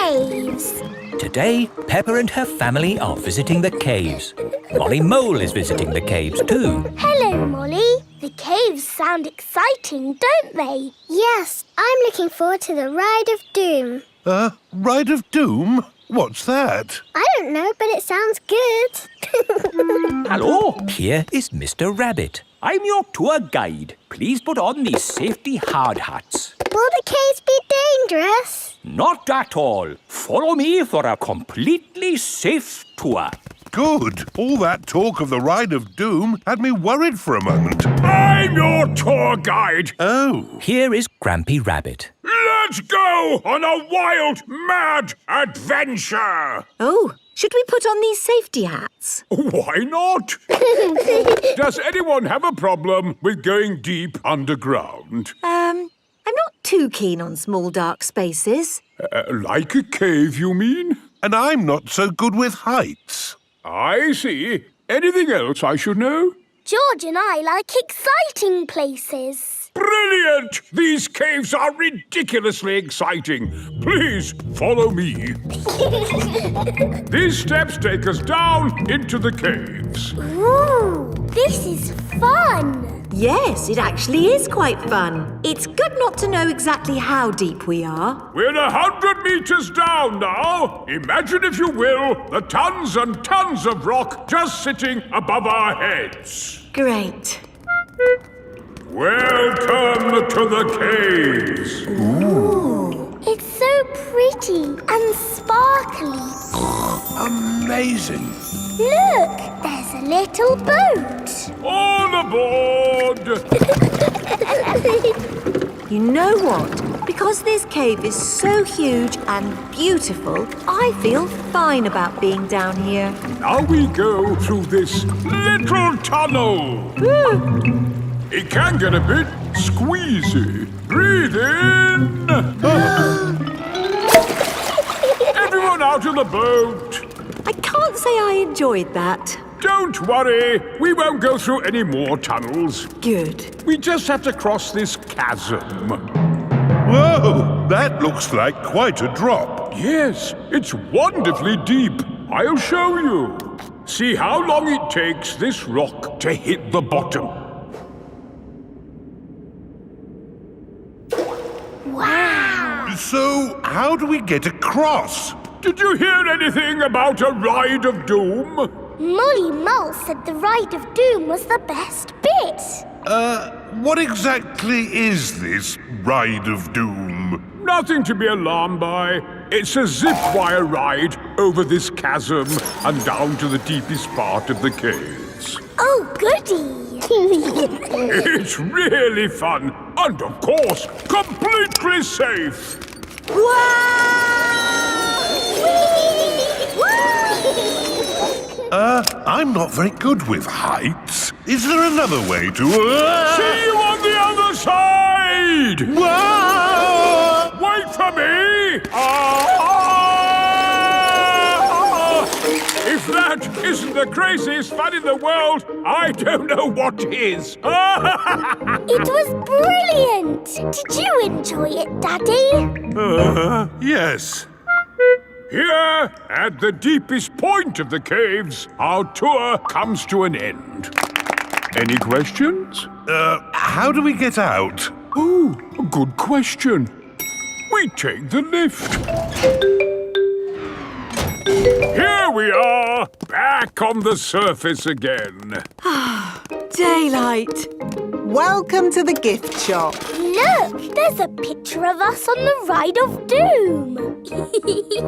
caves. Today, Peppa and her family are visiting the caves. Molly Mole is visiting the caves too. Hello, Molly. The caves sound exciting, don't they? Yes, I'm looking forward to the Ride of Doom. Ride of Doom? What's that? I don't know, but it sounds good. Hello, Here is Mr. Rabbit. I'm your tour guide. Please put on these safety hard hats. Will the caves be dangerous? Not at all. Follow me for a completely safe tour. Good. All that talk of the Ride of Doom had me worried for a moment. I'm your tour guide. Oh. Here is Grampy Rabbit. Let's go on a wild, mad adventure. Oh, should we put on these safety hats? Why not? Does anyone have a problem with going deep underground? I'm not too keen on small dark spaces. Like a cave, you mean? And I'm not so good with heights. I see. Anything else I should know? George and I like exciting places. Brilliant! These caves are ridiculously exciting. Please follow me. These steps take us down into the caves. Ooh, this is fun. Yes, it actually is quite fun. It's good not to know exactly how deep we are. We're 100 meters down now. Imagine, if you will, the tons and tons of rock just sitting above our heads. Great. Welcome to the caves. Ooh, it's so pretty and sparkly. Amazing. Look, there's a little boat. All aboard! You know what? Because this cave is so huge and beautiful, I feel fine about being down here. Now we go through this little tunnel. It can get a bit squeezy. Breathe in. Everyone out of the boat. I can't say I enjoyed that. Don't worry. We won't go through any more tunnels. Good. We just have to cross this chasm. Whoa, that looks like quite a drop. Yes, it's wonderfully deep. I'll show you. See how long it takes this rock to hit the bottom. Wow. So, how do we get across? Did you hear anything about a Ride of Doom? Molly Mole said the Ride of Doom was the best bit. What exactly is this Ride of Doom? Nothing to be alarmed by. It's a zip wire ride over this chasm and down to the deepest part of the caves. Oh, goody. It's really fun and, of course, completely safe. I'm not very good with heights. Is there another way to... See you on the other side! Whoa! Wait for me! If that isn't the craziest fun in the world, I don't know what is. It was brilliant. Did you enjoy it, Daddy? Yes. Here, at the deepest point of the caves, our tour comes to an end. Any questions? How do we get out? Oh, a good question. We take the lift. Here we are, back on the surface again. Daylight. Welcome to the gift shop. Look, there's a picture of us on the Ride of Doom.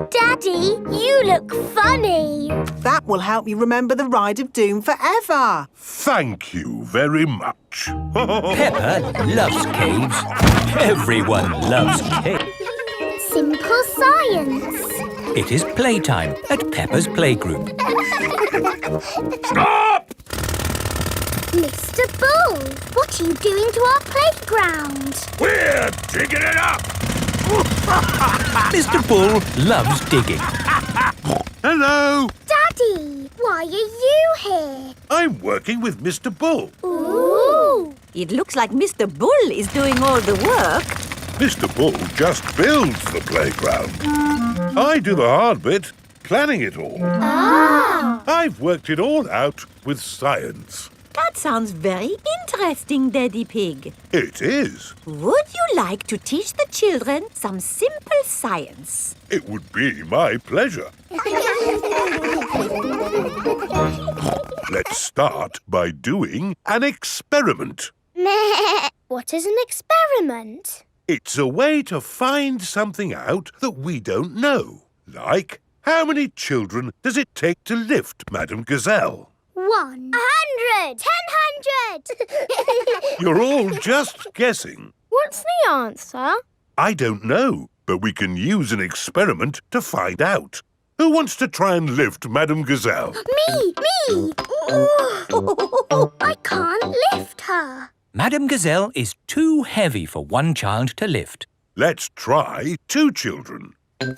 Daddy, you look funny. That will help you remember the Ride of Doom forever. Thank you very much. Peppa loves caves. Everyone loves caves. Simple science. It is playtime at Peppa's Playgroup. Stop! Mr. Bull, what are you doing to our playground? We're digging it up! Mr. Bull loves digging. Hello. Daddy, why are you here? I'm working with Mr. Bull. Ooh. It looks like Mr. Bull is doing all the work. Mr. Bull just builds the playground. I do the hard bit, planning it all. Ah! I've worked it all out with science. That sounds very interesting, Daddy Pig. It is. Would you like to teach the children some simple science? It would be my pleasure. Let's start by doing an experiment. Meh. What is an experiment? It's a way to find something out that we don't know. Like, how many children does it take to lift Madame Gazelle? 100! 1000! You're all just guessing. What's the answer? I don't know, but we can use an experiment to find out. Who wants to try and lift Madame Gazelle? Me! I can't lift her. Madame Gazelle is too heavy for one child to lift. Let's try 2 children. She's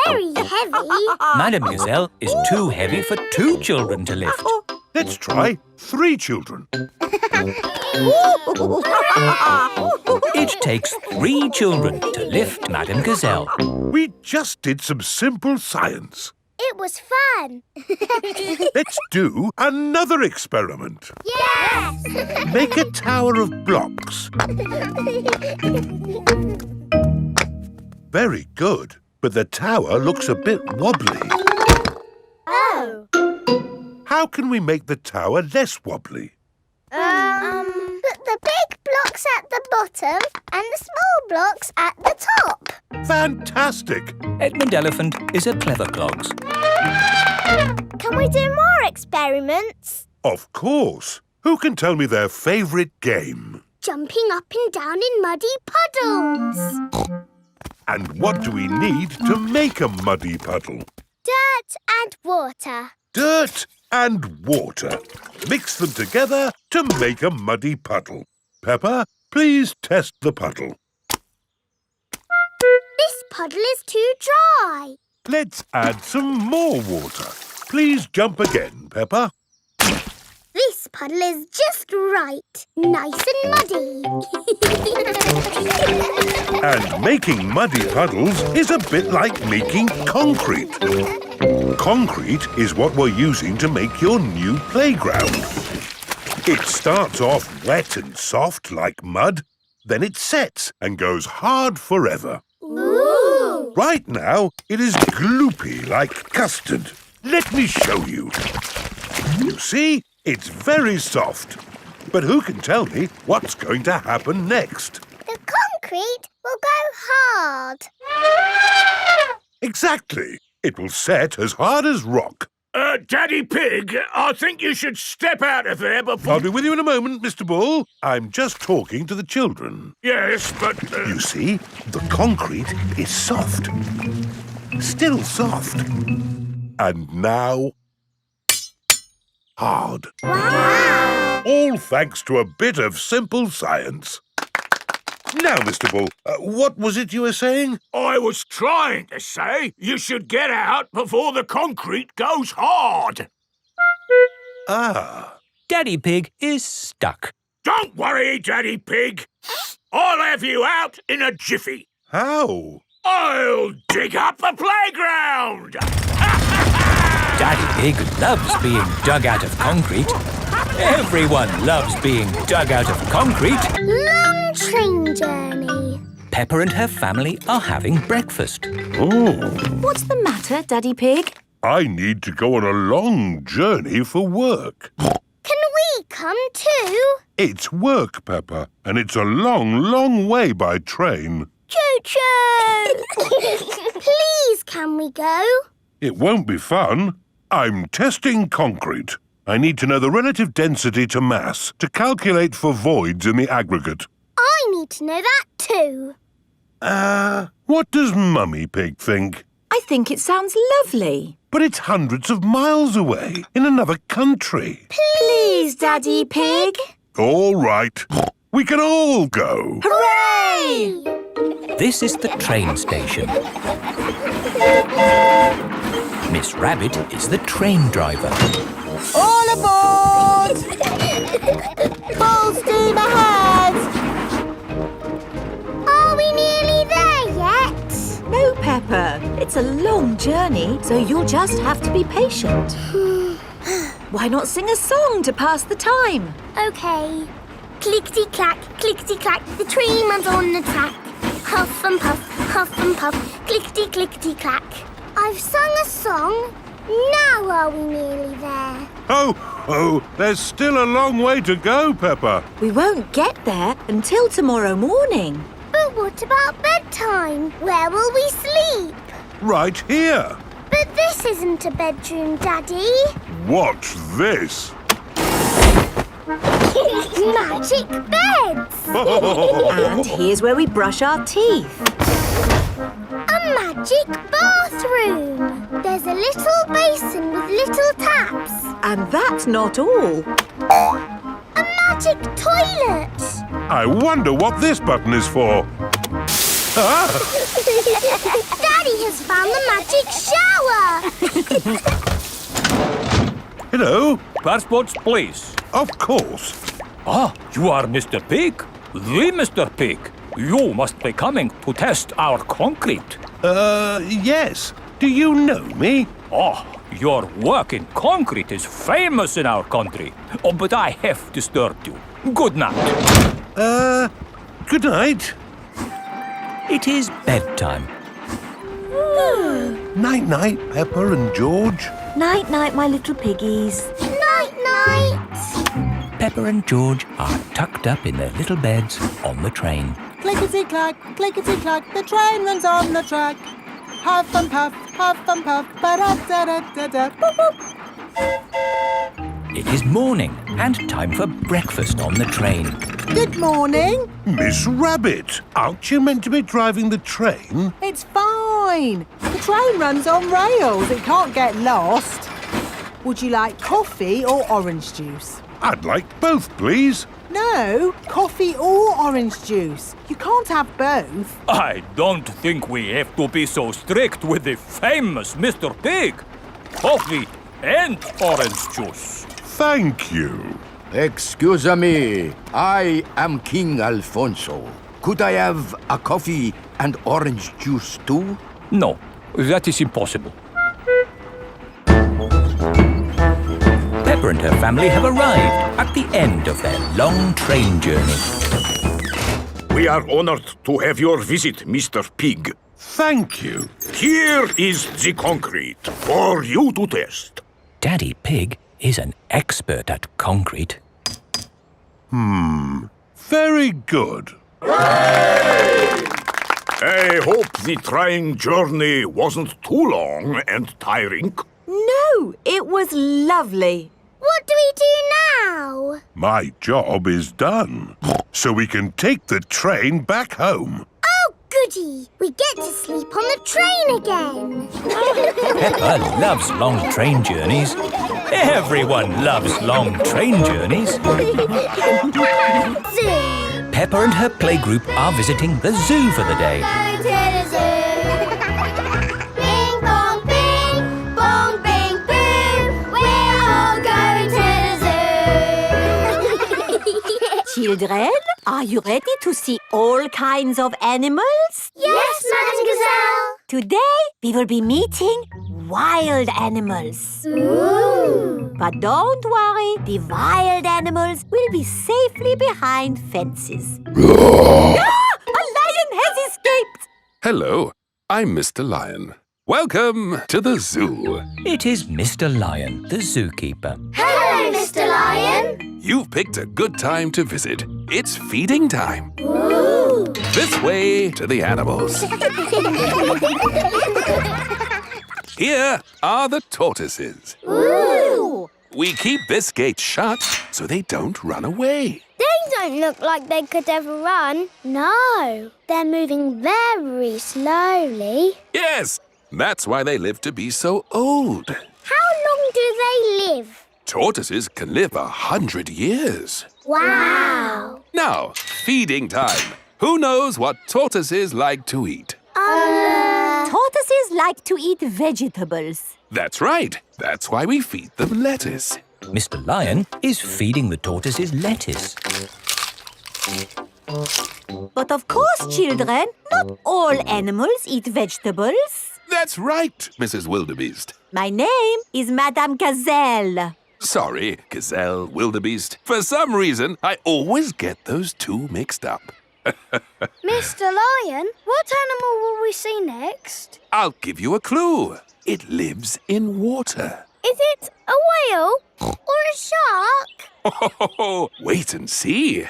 very heavy. Madame Gazelle is too heavy for 2 children to lift. Let's try 3 children. It takes 3 children to lift Madame Gazelle. We just did some simple science. It was fun. Let's do another experiment. Yes! Make a tower of blocks. Very good, but the tower looks a bit wobbly. Oh. How can we make the tower less wobbly? Put the big blocks at the bottom and the small blocks at the top. Fantastic! Edmund Elephant is a clever clogs. Can we do more experiments? Of course. Who can tell me their favourite game? Jumping up and down in muddy puddles. And what do we need to make a muddy puddle? Dirt and water. Dirt and water. Mix them together to make a muddy puddle. Peppa, please test the puddle. This puddle is too dry. Let's add some more water. Please jump again, Peppa. This puddle is just right. Nice and muddy. And making muddy puddles is a bit like making concrete. Concrete is what we're using to make your new playground. It starts off wet and soft like mud, then it sets and goes hard forever. Ooh! Right now, it is gloopy like custard. Let me show you. You see, it's very soft. But who can tell me what's going to happen next? The concrete will go hard. Exactly. It will set as hard as rock. Daddy Pig, I think you should step out of there before... I'll be with you in a moment, Mr. Bull. I'm just talking to the children. Yes, but... You see, the concrete is soft. Still soft. And now... hard. Wow! All thanks to a bit of simple science. Now, Mr. Bull, what was it you were saying? I was trying to say you should get out before the concrete goes hard. Ah. Daddy Pig is stuck. Don't worry, Daddy Pig. I'll have you out in a jiffy. How? I'll dig up the playground. Daddy Pig loves being dug out of concrete. Everyone loves being dug out of concrete. Long train journey. Peppa and her family are having breakfast. Oh. What's the matter, Daddy Pig? I need to go on a long journey for work. Can we come too? It's work, Peppa, and it's a long, long way by train. Choo-choo! Please, can we go? It won't be fun. I'm testing concrete. I need to know the relative density to mass to calculate for voids in the aggregate. I need to know that too. What does Mummy Pig think? I think it sounds lovely. But it's hundreds of miles away, in another country. Please, Daddy Pig. All right. We can all go. Hooray! This is the train station. Miss Rabbit is the train driver. All aboard! Full steam ahead! Are we nearly there yet? It's a long journey, so you'll just have to be patient. Why not sing a song to pass the time? OK. Clickety-clack, the train runs on the track. Huff and puff, clickety-clickety-clack. I've sung a song. Now are we nearly there? Oh, there's still a long way to go, Peppa. We won't get there until tomorrow morning. But what about bedtime? Where will we sleep? Right here. But this isn't a bedroom, Daddy. Watch this. Magic beds! And here's where we brush our teeth. A magic bathroom! There's a little basin with little taps. And that's not all. A magic toilet! I wonder what this button is for. Daddy has found the magic shower! Hello. Passports, please. Of course. Ah, you are Mr. Pig? The Mr. Pig. You must be coming to test our concrete. Yes. Do you know me? Oh, your work in concrete is famous in our country. Oh, but I have disturbed you. Good night. Good night. It is bedtime. Night-night, Peppa and George. Night-night, my little piggies. Night-night! Peppa and George are tucked up in their little beds on the train. Clickety-clack, the train runs on the track. Huff and puff, ba-da-da-da-da, boop, boop. It is morning and time for breakfast on the train. Good morning. Miss Rabbit, aren't you meant to be driving the train? It's fine. The train runs on rails. It can't get lost. Would you like coffee or orange juice? I'd like both, please. No, coffee or orange juice. You can't have both. I don't think we have to be so strict with the famous Mr. Pig. Coffee and orange juice. Thank you. Excuse me, I am King Alfonso. Could I have a coffee and orange juice too? No, that is impossible. Peppa and her family have arrived at the end of their long train journey. We are honored to have your visit, Mr. Pig. Thank you. Here is the concrete for you to test. Daddy Pig is an expert at concrete. Very good. I hope the trying journey wasn't too long and tiring. No, it was lovely. What do we do now? My job is done. So we can take the train back home. Oh, goody! We get to sleep on the train again. Peppa loves long train journeys. Everyone loves long train journeys. Zoo! Peppa and her playgroup are visiting the zoo for the day. Go to the zoo. Bing bong bing, bong bing boom. We're all going to the zoo. Children, are you ready to see all kinds of animals? Yes, Madam Gazelle. Today, we will be meeting wild animals. Ooh. But don't worry, the wild animals will be safely behind fences. A lion has escaped! Hello, I'm Mr. Lion. Welcome to the zoo. It is Mr. Lion, the zookeeper. Hello, Mr. Lion. You've picked a good time to visit. It's feeding time. Ooh. This way to the animals. Here are the tortoises. Ooh. We keep this gate shut so they don't run away. They don't look like they could ever run. No, they're moving very slowly. Yes, that's why they live to be so old. How long do they live? Tortoises can live 100 years. Wow. Now, feeding time. Who knows what tortoises like to eat? Tortoises like to eat vegetables. That's right. That's why we feed them lettuce. Mr. Lion is feeding the tortoises lettuce. But of course, children, not all animals eat vegetables. That's right, Mrs. Wildebeest. My name is Madame Gazelle. Sorry, Gazelle, Wildebeest. For some reason, I always get those two mixed up. Mr. Lion, what animal will we see next? I'll give you a clue. It lives in water. Is it a whale or a shark? Oh, wait and see.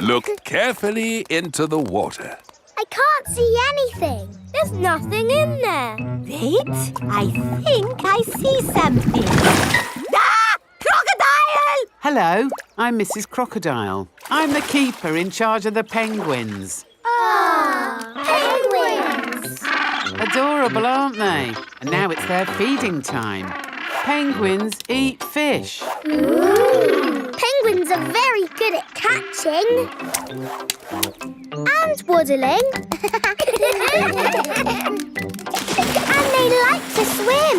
Look carefully into the water. I can't see anything. There's nothing in there. Wait, I think I see something. Ah! Crocodile! Hello, I'm Mrs. Crocodile. I'm the keeper in charge of the penguins. Penguins! Adorable, aren't they? And now it's their feeding time. Penguins eat fish. Ooh. Penguins are very good at catching. And waddling. And they like to swim.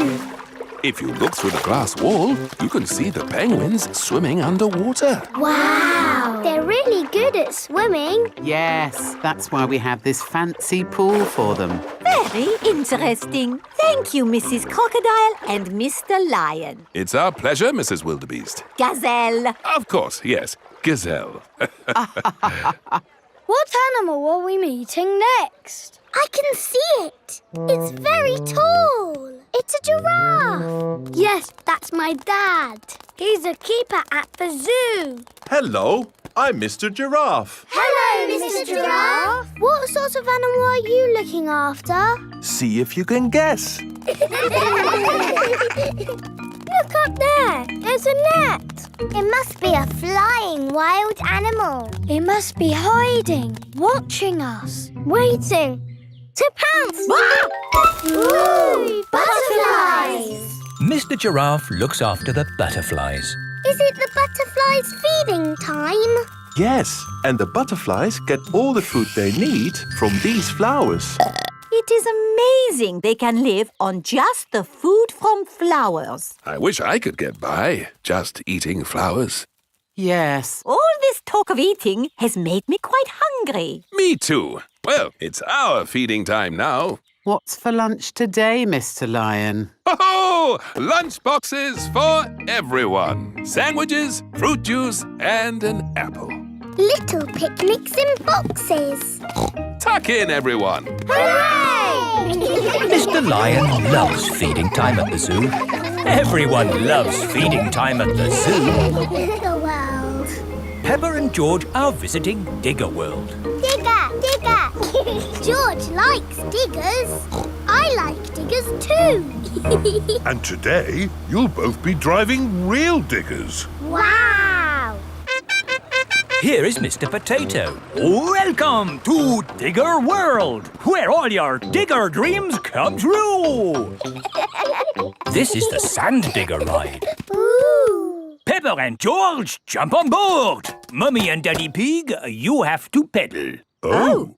If you look through the glass wall, you can see the penguins swimming underwater. Wow! They're really good at swimming. Yes, that's why we have this fancy pool for them. Very interesting. Thank you, Mrs. Crocodile and Mr. Lion. It's our pleasure, Mrs. Wildebeest. Gazelle. Of course, yes. Gazelle. What animal are we meeting next? I can see it. It's very tall. It's a giraffe. Yes, that's my dad. He's a keeper at the zoo. Hello, I'm Mr. Giraffe. Hello, Mr. Giraffe. What sort of animal are you looking after? See if you can guess. Look up there. There's a net. It must be a flying wild animal. It must be hiding, watching us, waiting to pounce. Ooh, butterflies. Mr. Giraffe looks after the butterflies. Is it the butterflies' feeding time? Yes, and the butterflies get all the food they need from these flowers. It is amazing they can live on just the food from flowers. I wish I could get by just eating flowers. Yes. All this talk of eating has made me quite hungry. Me too. Well, it's our feeding time now. What's for lunch today, Mr. Lion? Ho-ho! Lunch boxes for everyone. Sandwiches, fruit juice, and an apple. Little picnics in boxes. Tuck in, everyone. Hooray! Mr. Lion loves feeding time at the zoo. Everyone loves feeding time at the zoo. The world. Peppa and George are visiting Digger World. Digger, digger. George likes diggers. I like diggers too. And today, you'll both be driving real diggers. Wow. Here is Mr. Potato. Welcome to Digger World, where all your digger dreams come true. This is the Sand Digger ride. Ooh. Peppa and George, jump on board. Mummy and Daddy Pig, you have to pedal. Oh.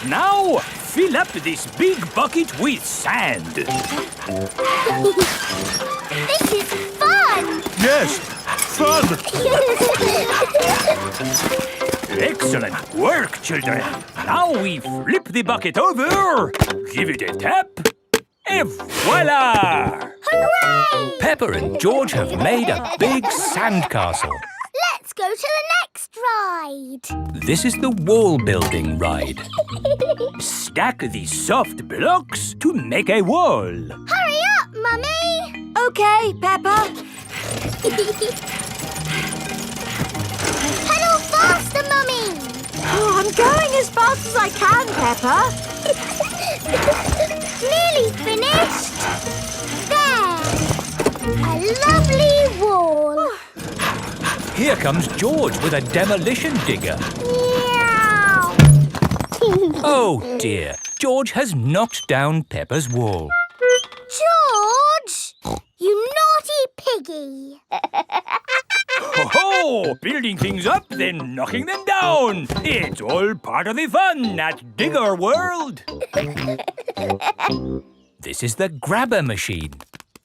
Now, fill up this big bucket with sand. This is fun. Yes, fun. Excellent work, children. Now we flip the bucket over, give it a tap, and voila! Hooray! Peppa and George have made a big sandcastle. Let's go to the next ride. This is the wall building ride. Stack the soft blocks to make a wall. Hurry up, Mummy. Okay, Peppa. Pedal faster, Mummy. Oh, I'm going as fast as I can, Peppa. Nearly finished. There. A lovely wall. Here comes George with a demolition digger. Meow. Oh dear, George has knocked down Peppa's wall. George, you naughty piggy. Ho-ho! Building things up, then knocking them down. It's all part of the fun at Digger World. This is the grabber machine.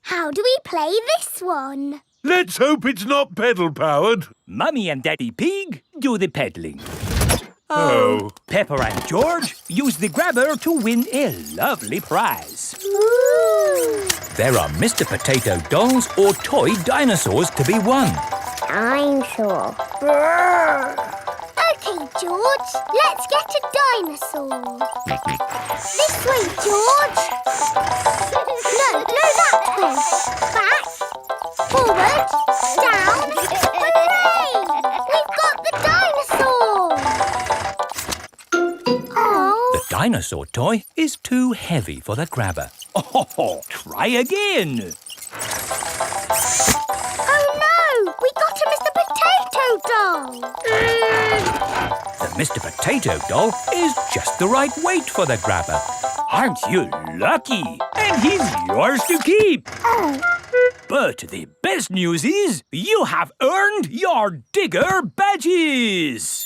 How do we play this one? Let's hope it's not pedal-powered. Mummy and Daddy Pig do the peddling. Oh. Peppa and George use the grabber to win a lovely prize. Ooh. There are Mr. Potato dolls or toy dinosaurs to be won. Dinosaur. OK, George, let's get a dinosaur. This way, George. No, that way. Back, forward, down. Hooray! We've got the dinosaur. Oh. The dinosaur toy is too heavy for the grabber. Oh, try again. Oh no! We got a Mr. Potato doll! The Mr. Potato doll is just the right weight for the grabber. Aren't you lucky? And he's yours to keep. Oh. But the best news is you have earned your digger badges.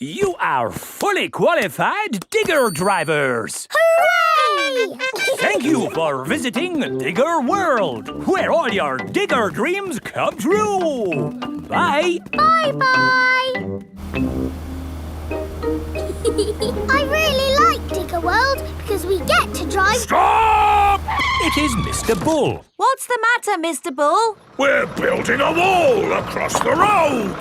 You are fully qualified digger drivers. Hooray! Thank you for visiting Digger World, where all your digger dreams come true. Bye. Bye-bye. I really like Digger World because we get to drive... Stop! It is Mr. Bull. What's the matter, Mr. Bull? We're building a wall across the road.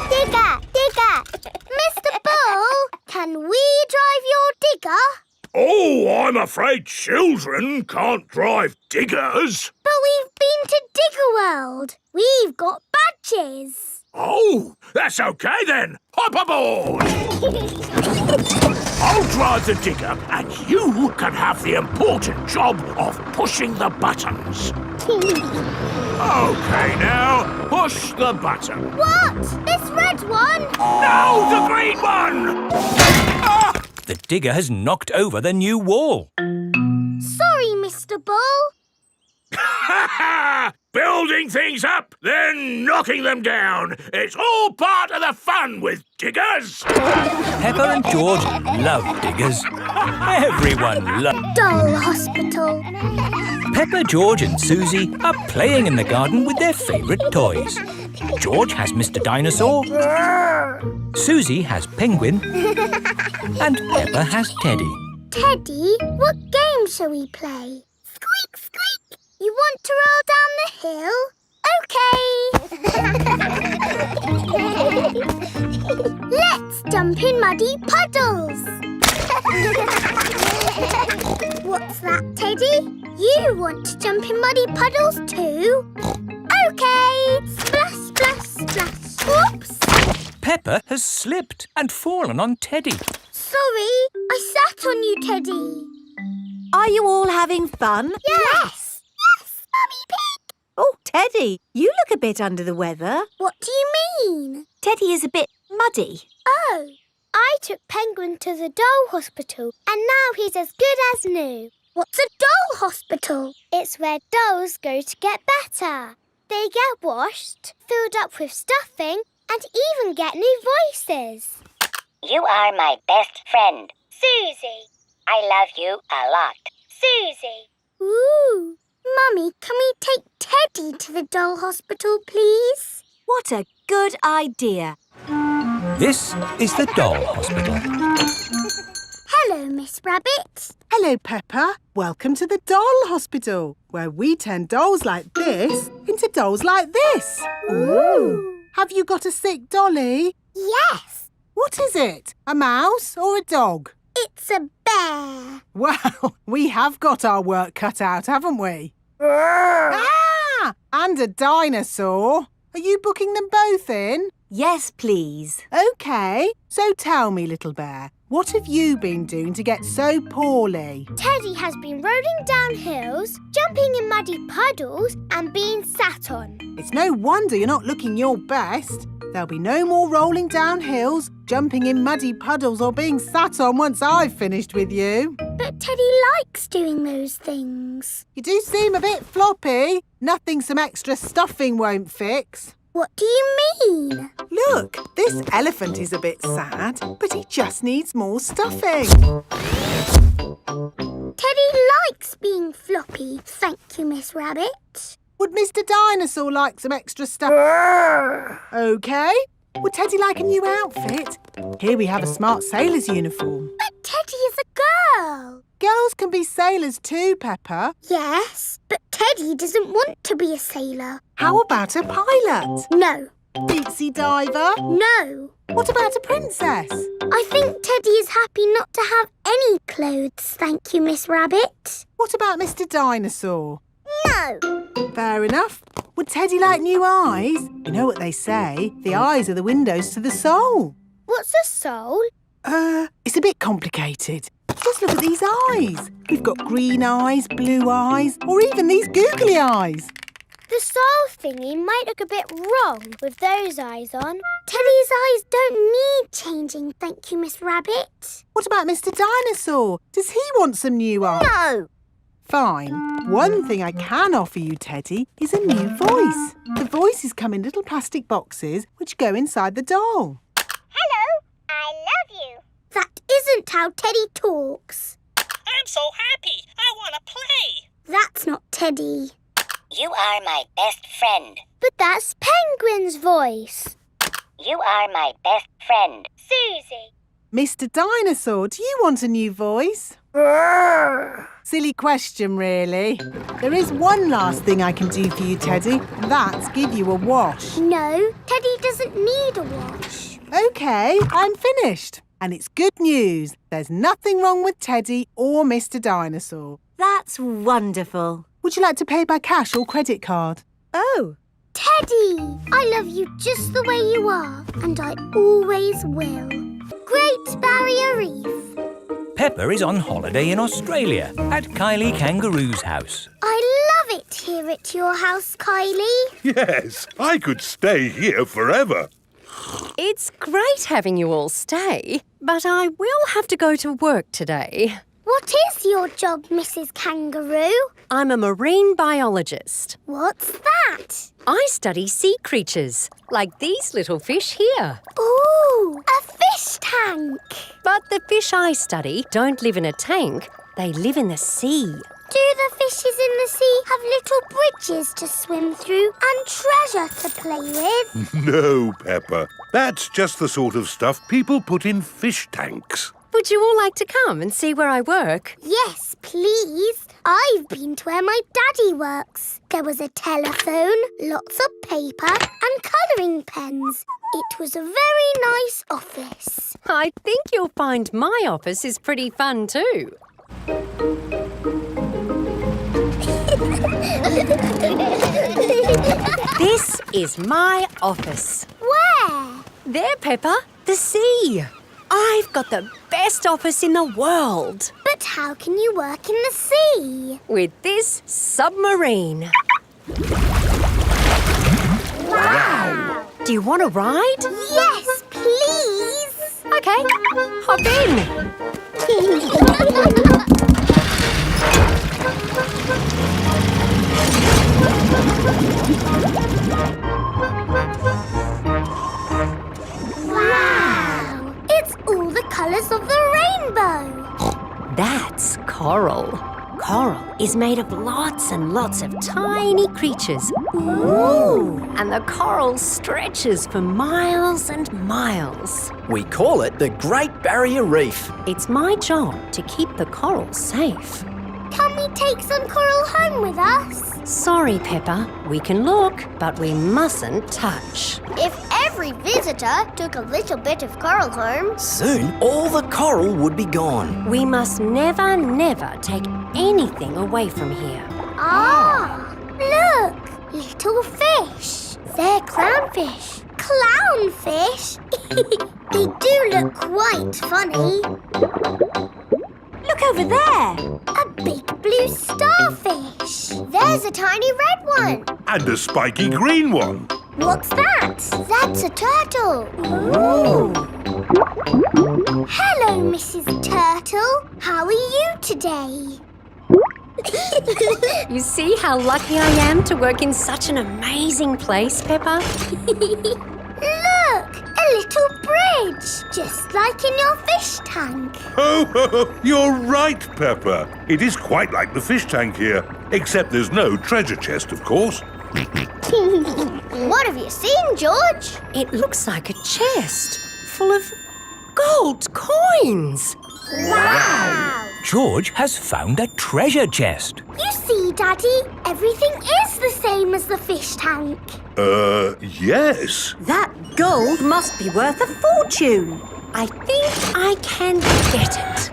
Digger! Mr. Bull, can we drive your digger? Oh, I'm afraid children can't drive diggers. But we've been to Digger World. We've got badges. Oh, that's okay then. Hop aboard. I'll drive the digger and you can have the important job of pushing the buttons. Okay, now, push the button. What? This red one? No, the green one! Ah! The digger has knocked over the new wall. Sorry, Mr. Bull. Building things up, then knocking them down. It's all part of the fun with diggers. Peppa and George love diggers. Everyone loves... Doll Hospital. Peppa, George and Susie are playing in the garden with their favourite toys. George has Mr. Dinosaur, Susie has Penguin, and Peppa has Teddy. Teddy, what game shall we play? Squeak, squeak. You want to roll down the hill? OK. Let's jump in muddy puddles. What's that, Teddy? You want to jump in muddy puddles too? OK. Splash, splash, splash. Whoops. Peppa has slipped and fallen on Teddy. Sorry, I sat on you, Teddy. Are you all having fun? Yes. Yes, Mummy Pig. Oh, Teddy, you look a bit under the weather. What do you mean? Teddy is a bit muddy. Oh, I took Penguin to the doll hospital and now he's as good as new. What's a doll hospital? It's where dolls go to get better. They get washed, filled up with stuffing and even get new voices. You are my best friend. Susie. I love you a lot. Susie. Ooh. Mummy, can we take Teddy to the doll hospital, please? What a good idea. This is the doll hospital. Hello, Miss Rabbit. Hello, Peppa. Welcome to the doll hospital, where we turn dolls like this into dolls like this. Ooh. Have you got a sick dolly? Yes. What is it? A mouse or a dog? It's a bear. Well, we have got our work cut out, haven't we? Ah! And a dinosaur. Are you booking them both in? Yes, please. OK. So tell me, little bear, what have you been doing to get so poorly? Teddy has been rolling down hills, jumping in muddy puddles and being sat on. It's no wonder you're not looking your best. There'll be no more rolling down hills, jumping in muddy puddles or being sat on once I've finished with you. But Teddy likes doing those things. You do seem a bit floppy. Nothing some extra stuffing won't fix. What do you mean? Look, this elephant is a bit sad, but he just needs more stuffing. Teddy likes being floppy, thank you, Miss Rabbit. Would Mr. Dinosaur like some extra stuff? OK, Would Teddy like a new outfit? Here we have a smart sailor's uniform. But Teddy is a girl. Girls can be sailors too, Peppa. Yes, but Teddy doesn't want to be a sailor. How about a pilot? No. Deep-sea diver? No. What about a princess? I think Teddy is happy not to have any clothes, thank you, Miss Rabbit. What about Mr. Dinosaur? No. Fair enough. Would Teddy like new eyes? You know what they say, the eyes are the windows to the soul. What's a soul? It's a bit complicated. Just look at these eyes. We've got green eyes, blue eyes, or even these googly eyes. The soul thingy might look a bit wrong with those eyes on. Teddy's eyes don't need changing, thank you, Miss Rabbit. What about Mr. Dinosaur? Does he want some new eyes? No. Fine. One thing I can offer you, Teddy, is a new voice. The voices come in little plastic boxes which go inside the doll. Hello, I love you. That isn't how Teddy talks. I'm so happy. I want to play. That's not Teddy. You are my best friend. But that's Penguin's voice. You are my best friend. Susie. Mr. Dinosaur, do you want a new voice? Silly question, really. There is one last thing I can do for you, Teddy, and that's give you a wash. No, Teddy doesn't need a wash. OK, I'm finished. And it's good news. There's nothing wrong with Teddy or Mr. Dinosaur. That's wonderful. Would you like to pay by cash or credit card? Oh. Teddy, I love you just the way you are, and I always will. Great Barrier Reef. Peppa is on holiday in Australia at Kylie Kangaroo's house. I love it here at your house, Kylie. Yes, I could stay here forever. It's great having you all stay, but I will have to go to work today. What is your job, Mrs. Kangaroo? I'm a marine biologist. What's that? I study sea creatures, like these little fish here. Ooh, a fish tank. But the fish I study don't live in a tank. They live in the sea. Do the fishes in the sea have little bridges to swim through and treasure to play with? No, Peppa. That's just the sort of stuff people put in fish tanks. Would you all like to come and see where I work? Yes, please. I've been to where my daddy works. There was a telephone, lots of paper and colouring pens. It was a very nice office. I think you'll find my office is pretty fun too. This is my office. Where? There, Peppa, the sea. I've got the best office in the world. But how can you work in the sea? With this submarine. Wow! Do you want to ride? Yes, please! OK, hop in. Wow! It's all the colours of the rainbow. That's coral. Coral is made of lots and lots of tiny creatures. Ooh! And the coral stretches for miles and miles. We call it the Great Barrier Reef. It's my job to keep the coral safe. Can we take some coral home with us? Sorry, Peppa. We can look, but we mustn't touch. If every visitor took a little bit of coral home... Soon, all the coral would be gone. We must never, never take anything away from here. Ah! Look! Little fish. They're clownfish. Clownfish? They do look quite funny. Look over there. A big blue starfish. There's a tiny red one. And a spiky green one. What's that? That's a turtle. Ooh. Hello, Mrs. Turtle. How are you today? You see how lucky I am to work in such an amazing place, Peppa? Look! A little bridge, just like in your fish tank. Oh, you're right, Peppa. It is quite like the fish tank here, except there's no treasure chest, of course. What have you seen, George? It looks like a chest full of gold coins. Wow! George has found a treasure chest. You see, Daddy, everything is the same as the fish tank. Yes. That gold must be worth a fortune. I think I can get it.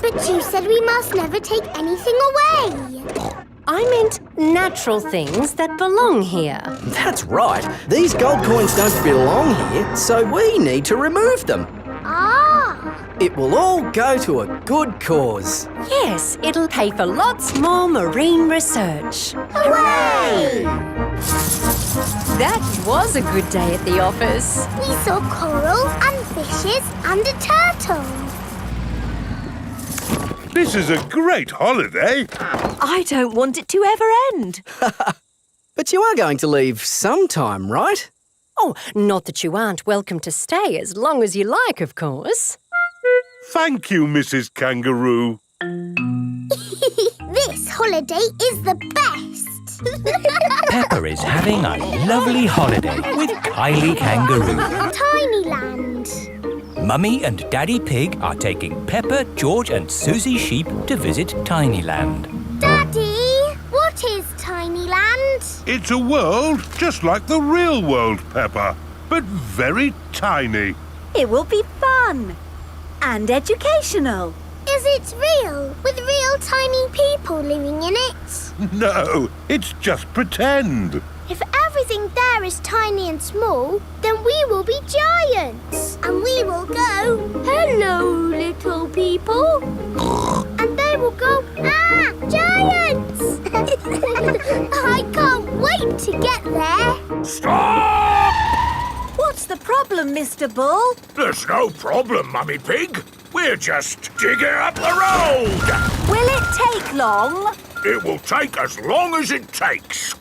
But you said we must never take anything away. I meant natural things that belong here. That's right. These gold coins don't belong here, so we need to remove them. Ah! It will all go to a good cause. Yes, it'll pay for lots more marine research. Hooray! That was a good day at the office. We saw coral and fishes and a turtle. This is a great holiday. I don't want it to ever end. But you are going to leave sometime, right? Oh, not that you aren't welcome to stay as long as you like, of course. Thank you, Mrs. Kangaroo. This holiday is the best. Peppa is having a lovely holiday with Kylie Kangaroo. Tinyland. Mummy and Daddy Pig are taking Peppa, George and Susie Sheep to visit Tinyland. Daddy, what is Tinyland? It's a world just like the real world, Peppa, but very tiny. It will be fun and educational. Is it real, with real tiny people living in it? No, it's just pretend. If everything there is tiny and small, then we will be giants. And we will go, hello, little people. And they will go, ah, giants! I can't wait to get there. Stop! What's the problem, Mr. Bull? There's no problem, Mummy Pig. We're just digging up the road. Will it take long? It will take as long as it takes.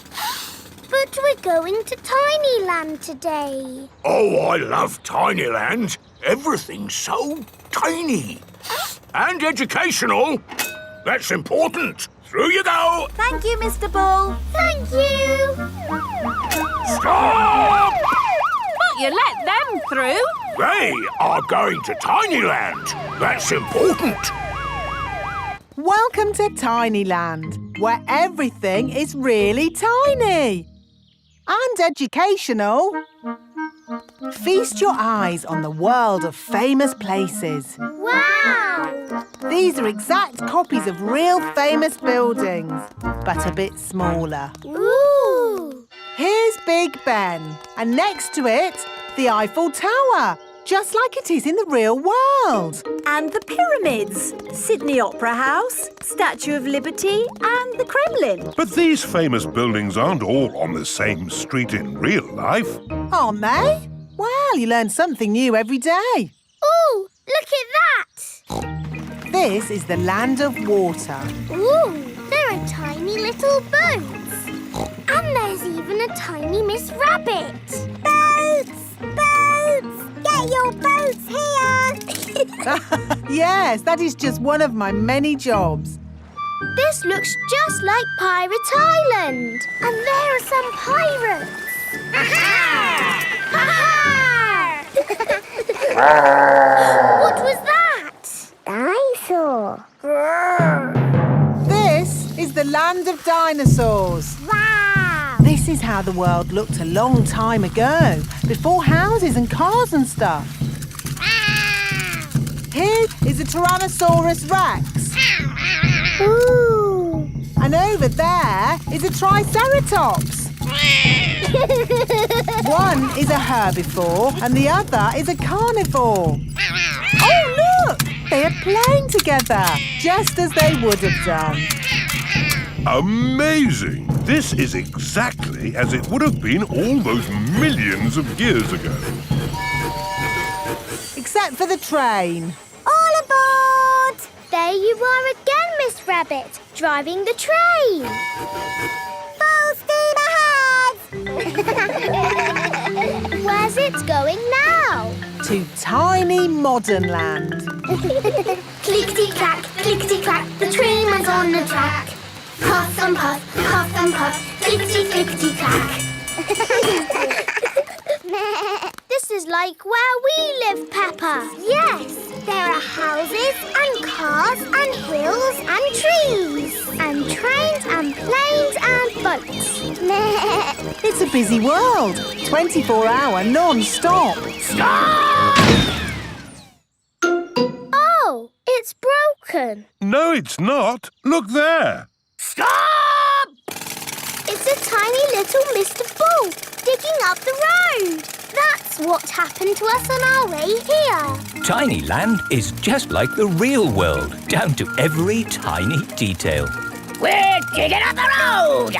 But we're going to Tinyland today. Oh, I love Tinyland. Everything's so tiny. And educational. That's important. Through you go. Thank you, Mr. Bull. Thank you. Stop! But you let them through. They are going to Tinyland. That's important. Welcome to Tinyland, where everything is really tiny. And educational. Feast your eyes on the world of famous places. Wow! These are exact copies of real famous buildings, but a bit smaller. Ooh! Here's Big Ben, and next to it, the Eiffel Tower, just like it is in the real world. And the pyramids, Sydney Opera House, Statue of Liberty and the Kremlin. But these famous buildings aren't all on the same street in real life. Aren't they? Well, you learn something new every day. Ooh, look at that! This is the land of water. Ooh, there are tiny little boats. And there's even a tiny Miss Rabbit. Boats! Boats! Get your boats here! Yes, that is just one of my many jobs. This looks just like Pirate Island. And there are some pirates. Aha! What was that? Dinosaur. This is the land of dinosaurs. Wow! This is how the world looked a long time ago, before houses and cars and stuff. Here is a Tyrannosaurus Rex. Ooh! And over there is a Triceratops. One is a herbivore and the other is a carnivore. Oh, look! They are playing together, just as they would have done. Amazing! This is exactly as it would have been all those millions of years ago. Except for the train. All aboard! There you are again, Miss Rabbit, driving the train. Full steam ahead! Where's it going now? To tiny modern land. Clickety-clack, clickety-clack, the train went on the track. Puff and puff, clickety-clickety-clack. This is like where we live, Peppa. Yes, there are houses and cars and hills and trees and trains and planes and boats. It's a busy world. 24-hour non-stop. Stop! Oh, it's broken. No, it's not. Look there. Stop! It's a tiny little Mr. Bull digging up the road. That's what happened to us on our way here. Tiny Land is just like the real world, down to every tiny detail. We're digging up the road!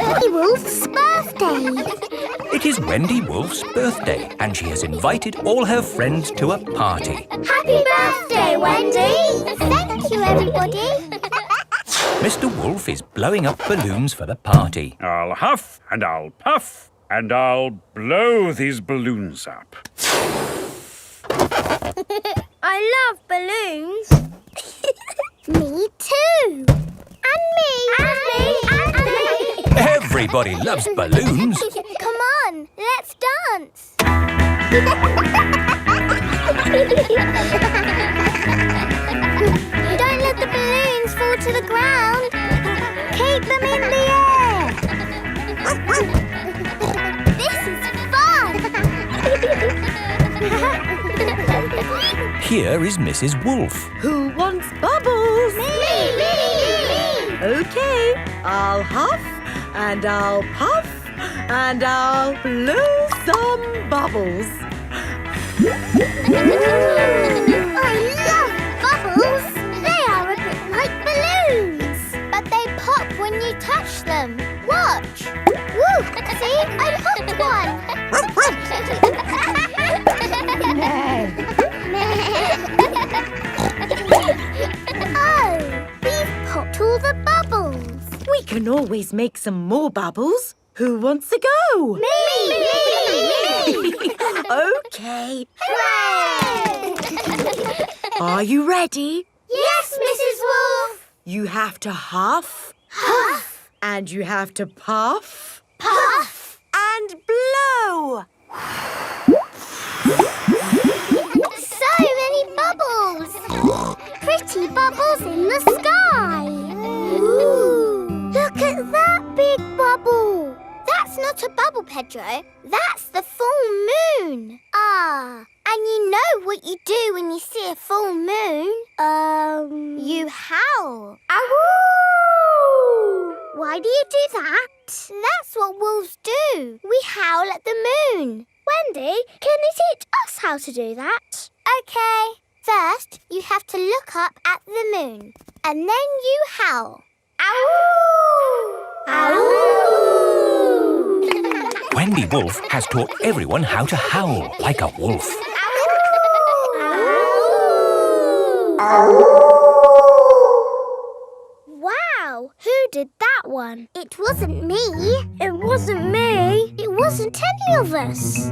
Wendy Wolf's birthday. It is Wendy Wolf's birthday, and she has invited all her friends to a party. Happy birthday, Wendy! Thank you, everybody. Mr. Wolf is blowing up balloons for the party. I'll huff and I'll puff and I'll blow these balloons up. I love balloons. Me too. And me. And me. And me. Everybody loves balloons. Come on, let's dance. Don't let the balloons fall to the ground. Keep them in the air. This is fun. Here is Mrs. Wolf. Who wants bubbles? Me. Okay, I'll huff and I'll puff and I'll blow some bubbles. I love bubbles. They are a bit like balloons, but they pop when you touch them. Watch. Woo! See, I popped one. Oh, we've popped all the bubbles. We can always make some more bubbles. Who wants to go? Me! Okay. Hooray! Are you ready? Yes, Mrs. Wolf. You have to huff. Huff. And you have to puff. Puff. And blow. So many bubbles. Pretty bubbles in the sky. Ooh. Look at that big bubble. That's not a bubble, Pedro. That's the full moon. Ah, and you know what you do when you see a full moon? You howl. Ow! Why do you do that? That's what wolves do. We howl at the moon. Wendy, can you teach us how to do that? Okay. First, you have to look up at the moon, and then you howl. Ow! Ow! Wendy Wolf has taught everyone how to howl like a wolf. Wow, who did that one? It wasn't me. It wasn't me. It wasn't any of us. It's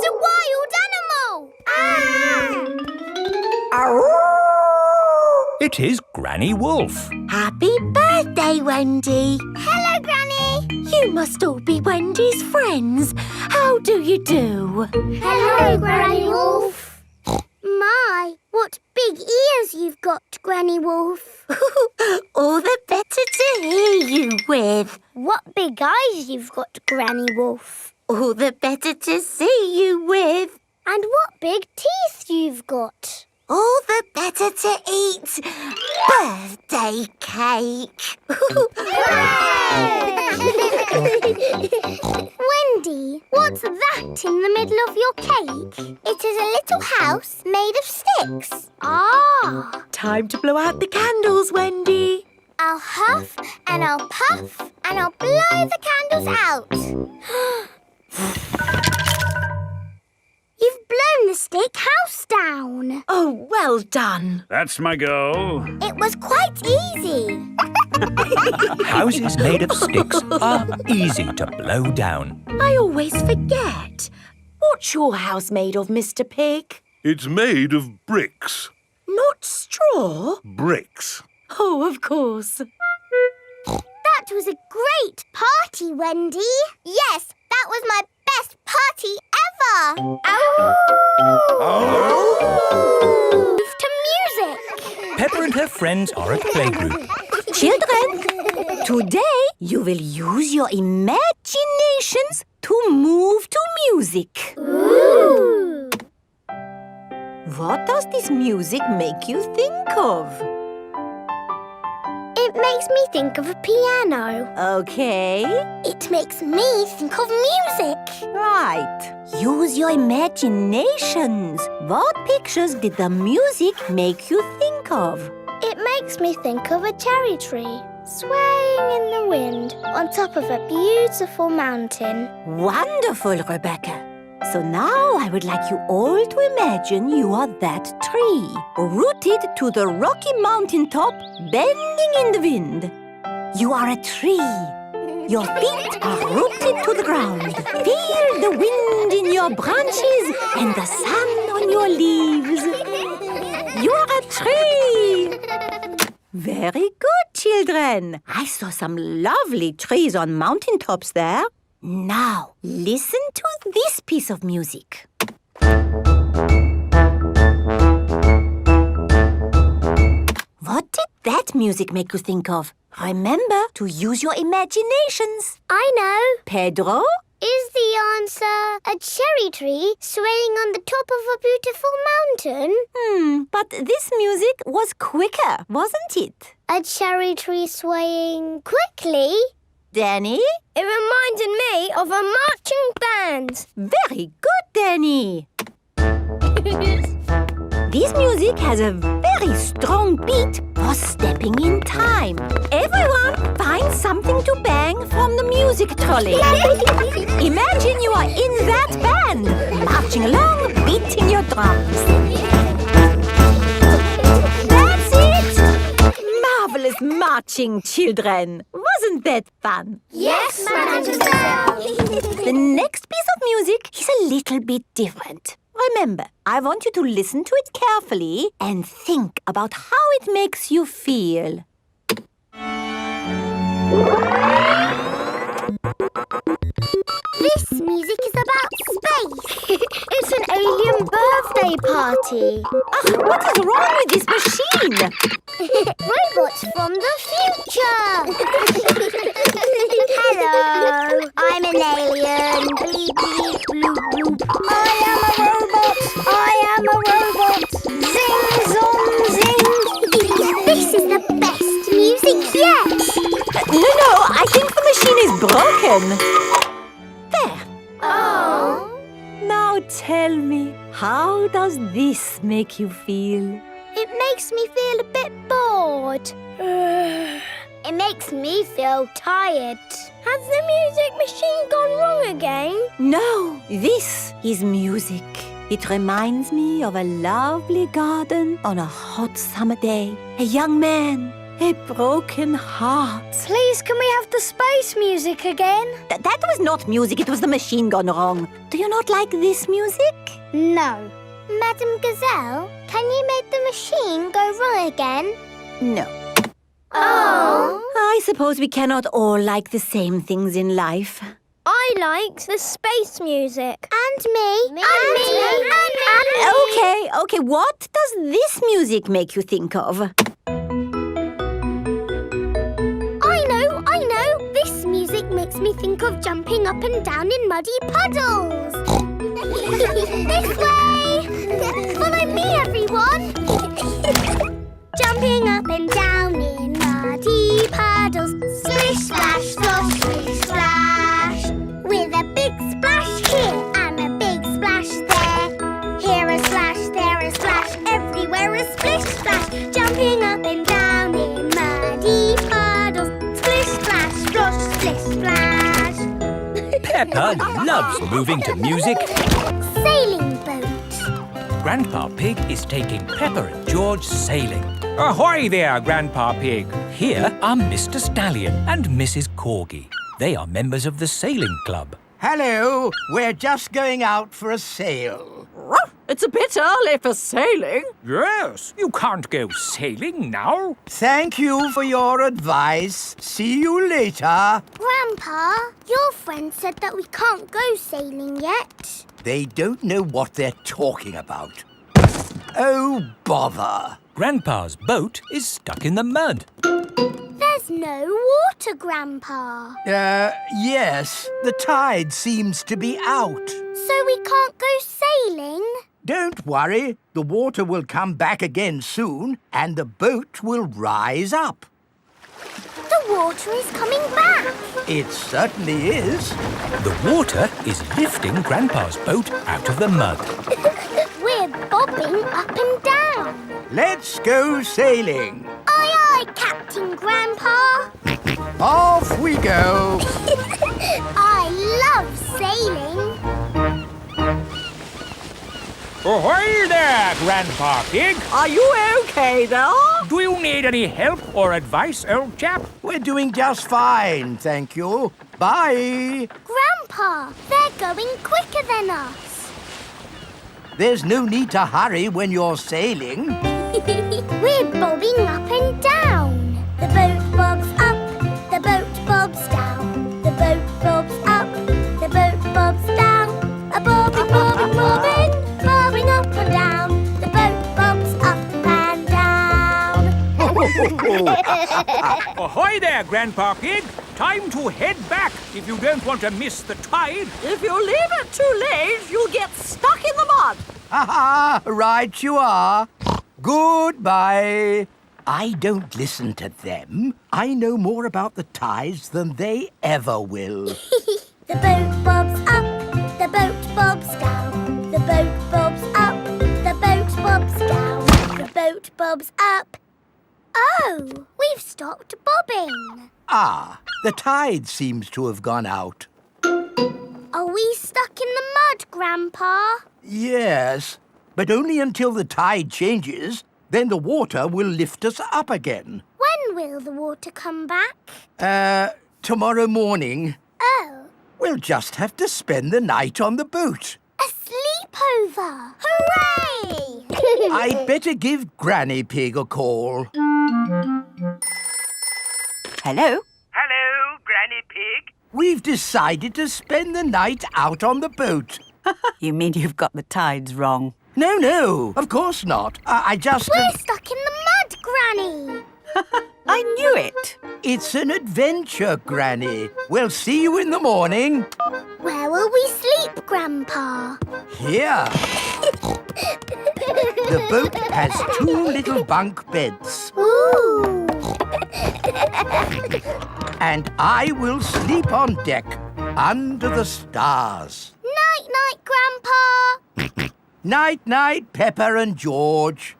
a wild animal. It is Granny Wolf. Happy birthday, Wendy. Hello, Granny. You must all be Wendy's friends. How do you do? Hello, Granny Wolf. My, what big ears you've got, Granny Wolf. All the better to hear you with. What big eyes you've got, Granny Wolf. All the better to see you with. And what big teeth you've got. All the better to eat birthday cake. Wendy, what's that in the middle of your cake? It is a little house made of sticks. Ah! Time to blow out the candles, Wendy. I'll huff and I'll puff and I'll blow the candles out. You've blown the stick house down. Oh, well done. That's my go. It was quite easy. Houses made of sticks are easy to blow down. I always forget. What's your house made of, Mr. Pig? It's made of bricks. Not straw? Bricks. Oh, of course. That was a great party, Wendy. Yes, that was my best party ever. Move to music. Peppa and her friends are at playgroup. Children, today you will use your imaginations to move to music. Ooh. What does this music make you think of? It makes me think of a piano. Okay. It makes me think of music. Right. Use your imaginations. What pictures did the music make you think of? It makes me think of a cherry tree swaying in the wind on top of a beautiful mountain. Wonderful, Rebecca. So now I would like you all to imagine you are that tree, rooted to the rocky mountain top, bending in the wind. You are a tree. Your feet are rooted to the ground. Feel the wind in your branches and the sun on your leaves. You are a tree. Very good, children. I saw some lovely trees on mountaintops there. Now, listen to this piece of music. What did that music make you think of? Remember to use your imaginations. I know. Pedro? Is the answer a cherry tree swaying on the top of a beautiful mountain? But this music was quicker, wasn't it? A cherry tree swaying quickly? Danny? It reminded me of a marching band. Very good, Danny. This music has a very strong beat for stepping in time. Everyone find something to bang from the music trolley. Imagine you are in that band, marching along, beating your drums. That's it! Marvelous marching, children. Wasn't that fun? Yes, Mademoiselle. The next piece of music is a little bit different. Remember, I want you to listen to it carefully and think about how it makes you feel. This music is about space. It's an alien birthday party. What is wrong with this machine? Robots from the future. Hello, I'm an alien. Bleep, bleep, bloop, bloop. I am a robot. I am a robot. Zing, zong, zing. This is the best music yet. No, I think the machine is broken. There. Oh. Now tell me, how does this make you feel? It makes me feel a bit bored. It makes me feel tired. Has the music machine gone wrong again? No, this is music. It reminds me of a lovely garden on a hot summer day. A young man, a broken heart. Please, can we have the space music again? That was not music, it was the machine gone wrong. Do you not like this music? No. Madame Gazelle, can you make the machine go wrong again? No. Oh. I suppose we cannot all like the same things in life. I liked the space music. And me. And me. Okay, what does this music make you think of? I know. This music makes me think of jumping up and down in muddy puddles. This way. Follow me, everyone. Jumping up and down in muddy puddles. Splish, splash, slosh, splish, splash. With a big splash here and a big splash there. Here a splash, there a splash, everywhere a splish, splash. Jumping up and down in muddy puddles. Splish, splash, slosh, splish, splash. Peppa loves moving to music. Sailing boat. Grandpa Pig is taking Peppa and George sailing. Ahoy there, Grandpa Pig. Here are Mr. Stallion and Mrs. Corgi. They are members of the sailing club. Hello, we're just going out for a sail. It's a bit early for sailing. Yes, you can't go sailing now. Thank you for your advice. See you later. Grandpa, your friend said that we can't go sailing yet. They don't know what they're talking about. Oh, bother. Grandpa's boat is stuck in the mud. There's no water, Grandpa. Yes, the tide seems to be out. So we can't go sailing? Don't worry, the water will come back again soon and the boat will rise up. The water is coming back. It certainly is. The water is lifting Grandpa's boat out of the mud. We're bobbing up and down. Let's go sailing. Aye, aye, Captain Grandpa. Off we go. I love sailing. Ahoy there, Grandpa Pig. Are you okay there? Do you need any help or advice, old chap? We're doing just fine, thank you. Bye. Grandpa, they're going quicker than us. There's no need to hurry when you're sailing. We're bobbing up and down. The boat bobs up, the boat bobs down. The boat bobs up, the boat bobs down. A bobbing, bobbing, bobbing, bobbing up and down. The boat bobs up and down. Ahoy there, Grandpa Pig. Time to head back if you don't want to miss the tide. If you leave it too late, you'll get stuck in the mud. Ha! Right you are. Goodbye. I don't listen to them. I know more about the tides than they ever will. The boat bobs up, the boat bobs down. The boat bobs up, the boat bobs down. The boat bobs up. Oh, we've stopped bobbing. Ah, the tide seems to have gone out. Are we stuck in the mud, Grandpa? Yes, but only until the tide changes. Then the water will lift us up again. When will the water come back? Tomorrow morning. Oh, We'll just have to spend the night on the boat. a sleepover! Hooray! I'd better give Granny Pig a call. Hello? Hello, Granny Pig. We've decided to spend the night out on the boat. You mean you've got the tides wrong? No, of course not. I just... We're stuck in the mud, Granny! I knew it. It's an adventure, Granny. We'll see you in the morning. Where will we sleep, Grandpa? Here. The boat has 2 little bunk beds. Ooh! And I will sleep on deck, under the stars. Night-night, Grandpa! Night-night, Peppa and George.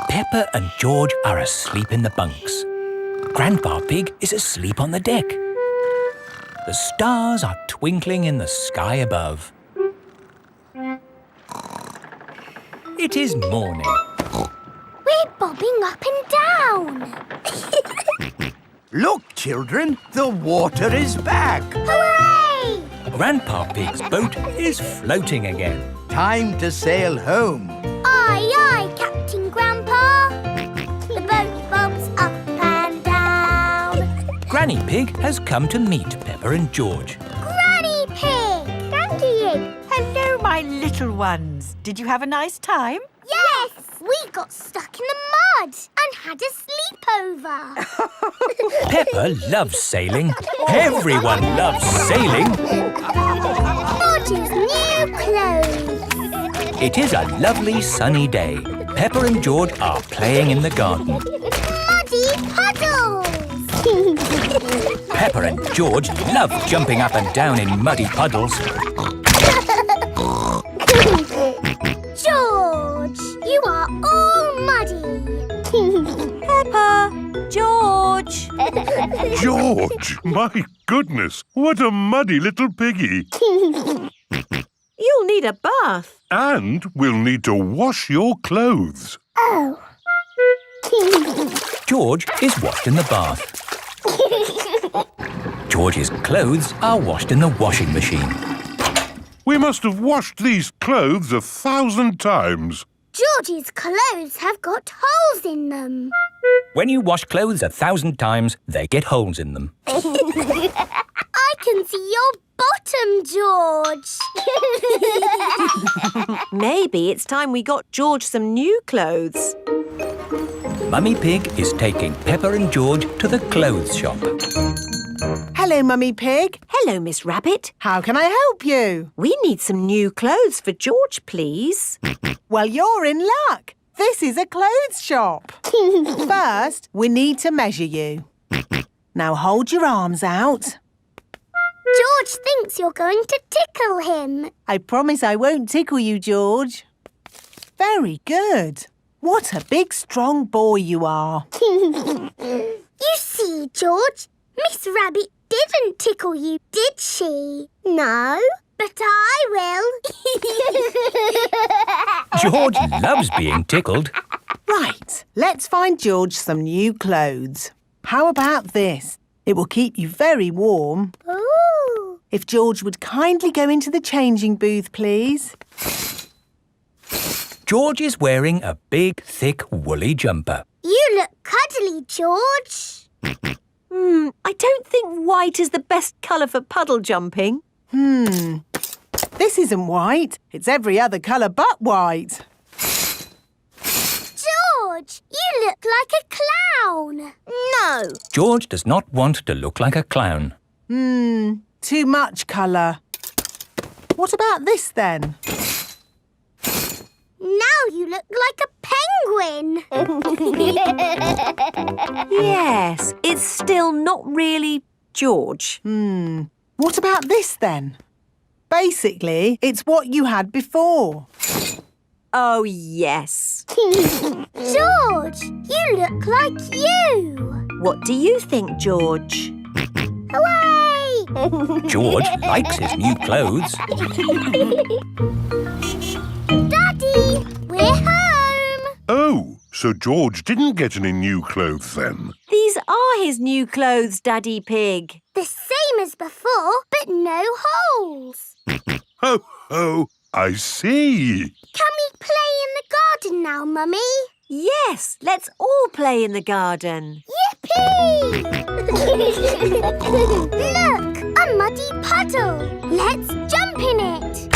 Peppa and George are asleep in the bunks. Grandpa Pig is asleep on the deck. The stars are twinkling in the sky above. It is morning. We're bobbing up and down. Look, children, the water is back. Hooray! Grandpa Pig's boat is floating again. Time to sail home. Aye, aye, Captain Grandpa. The boat bobs up and down. Granny Pig has come to meet Peppa and George. Granny Pig! Granny! Hello, my little ones. Did you have a nice time? Yes! We got stuck in the mud and had a sleepover. Peppa loves sailing. Everyone loves sailing. George's new clothes. It is a lovely sunny day. Peppa and George are playing in the garden. Muddy puddles. Peppa and George love jumping up and down in muddy puddles. George, you are all muddy. Peppa, George. George, my goodness, what a muddy little piggy. You'll need a bath. And we'll need to wash your clothes. Oh. George is washed in the bath. George's clothes are washed in the washing machine. We must have washed these clothes 1,000 times. George's clothes have got holes in them. When you wash clothes 1,000 times, they get holes in them. I can see your bottom, George. Maybe it's time we got George some new clothes. Mummy Pig is taking Peppa and George to the clothes shop. Hello, Mummy Pig. Hello, Miss Rabbit. How can I help you? We need some new clothes for George, please. Well, you're in luck. This is a clothes shop. First, we need to measure you. Now hold your arms out. George thinks you're going to tickle him. I promise I won't tickle you, George. Very good. What a big, strong boy you are. You see, George, Miss Rabbit didn't tickle you, did she? No, but I will. George loves being tickled. Right, let's find George some new clothes. How about this? It will keep you very warm. Ooh. If George would kindly go into the changing booth, please. George is wearing a big, thick, woolly jumper. You look cuddly, George. I don't think white is the best colour for puddle jumping. This isn't white. It's every other colour but white. George, you look like a clown. No. George does not want to look like a clown. Too much colour. What about this then? Now you look like a penguin. Yes, it's still not really George. What about this then? Basically, it's what you had before. Oh, yes. George, you look like you. What do you think, George? Hooray! George likes his new clothes. Daddy, we're home. Oh, so George didn't get any new clothes then? These are his new clothes, Daddy Pig. The same as before, but no holes. Ho, ho, I see. Can we play in the garden now, Mummy? Yes, let's all play in the garden. Yippee! Look, a muddy puddle. Let's jump in it.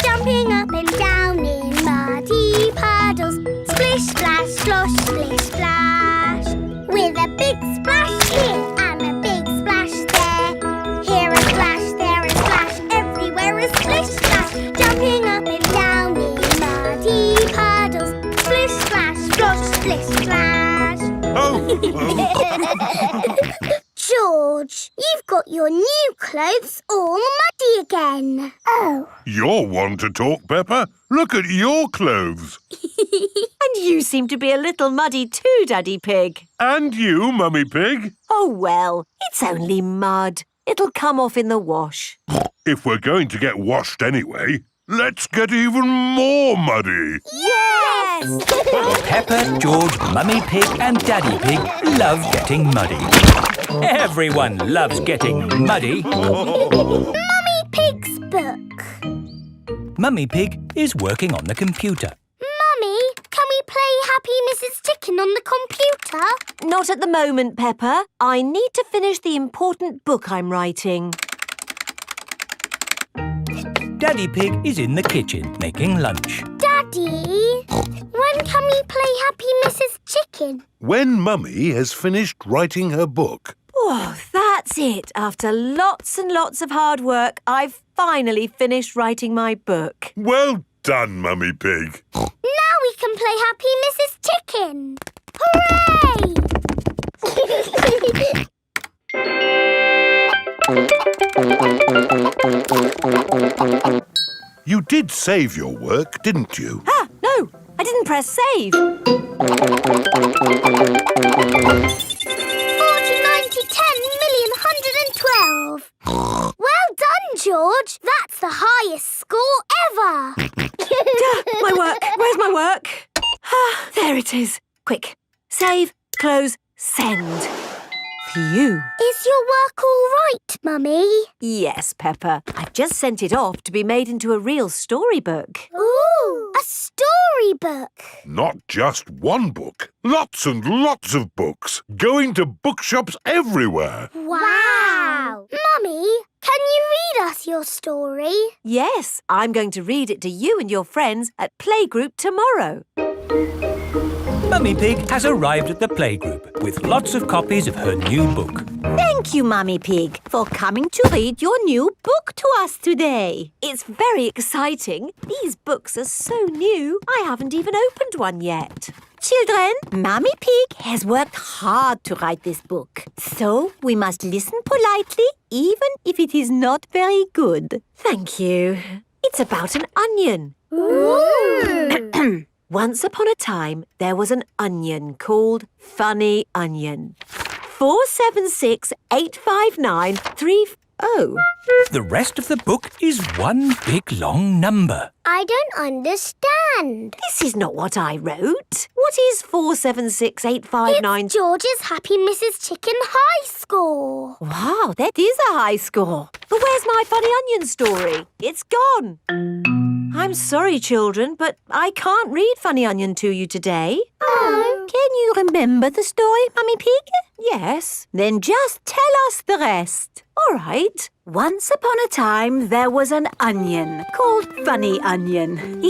Jumping up and down in muddy puddles. Splish, splash, slosh, splish, splash. With a big splash here and a big splash there. Here a splash, there a splash, everywhere a splish, splash. Jumping up and down in muddy puddles. Splish, splash, slosh, splish, splash. Oh, George, you've got your new clothes all muddy again. Oh. You're one to talk, Peppa. Look at your clothes. And you seem to be a little muddy too, Daddy Pig. And you, Mummy Pig. Oh, well, it's only mud. It'll come off in the wash. If we're going to get washed anyway, let's get even more muddy. Yes! Peppa, George, Mummy Pig and Daddy Pig love getting muddy. Everyone loves getting muddy. Mummy Pig's book. Mummy Pig is working on the computer. Mummy, can we play Happy Mrs. Chicken on the computer? Not at the moment, Peppa. I need to finish the important book I'm writing. Daddy Pig is in the kitchen making lunch. Daddy, when can we play Happy Mrs. Chicken? When Mummy has finished writing her book. Oh, that's it. After lots and lots of hard work, I've finally finished writing my book. Well done, Mummy Pig. Now we can play Happy Mrs. Chicken. Hooray! You did save your work, didn't you? Ah, no, I didn't press save. 40, 90, 10, million, 112. Well done, George. That's the highest score ever. My work. Where's my work? Ah, there it is. Quick. Save, close, send. Phew. Is your work all right, Mummy? Yes, Peppa. I've just sent it off to be made into a real storybook. Ooh, a storybook. Not just one book. Lots and lots of books. Going to bookshops everywhere. Wow. Mummy, can you read us your story? Yes, I'm going to read it to you and your friends at Playgroup tomorrow. Mummy Pig has arrived at the playgroup with lots of copies of her new book. Thank you, Mummy Pig, for coming to read your new book to us today. It's very exciting. These books are so new, I haven't even opened one yet. Children, Mummy Pig has worked hard to write this book. So we must listen politely, even if it is not very good. Thank you. It's about an onion. Ooh. Once upon a time, there was an onion called Funny Onion. 4768593. Oh. The rest of the book is one big long number. I don't understand. This is not what I wrote. What is 4768593? It's George's Happy Mrs. Chicken high score. Wow, that is a high score. But where's my Funny Onion story? It's gone. I'm sorry, children, but I can't read Funny Onion to you today. Oh. Can you remember the story, Mummy Pig? Yes. Then just tell us the rest. All right. Once upon a time, there was an onion called Funny Onion.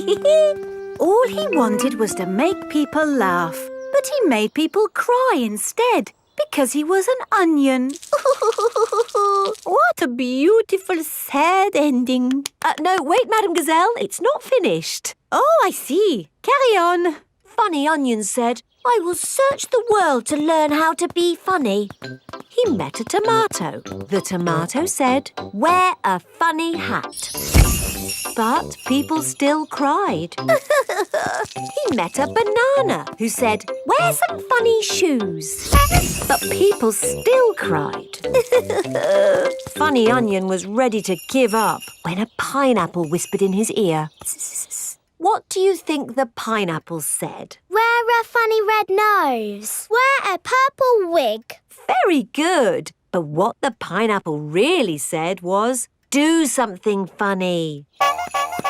All he wanted was to make people laugh, but he made people cry instead because he was an onion. What a beautiful, sad ending. No, wait, Madam Gazelle, it's not finished. Oh, I see. Carry on. Funny Onion said, I will search the world to learn how to be funny. He met a tomato. The tomato said, wear a funny hat. But people still cried. He met a banana who said, wear some funny shoes. But people still cried. Funny Onion was ready to give up when a pineapple whispered in his ear. What do you think the pineapple said? Wear a funny red nose. Wear a purple wig. Very good. But what the pineapple really said was, do something funny.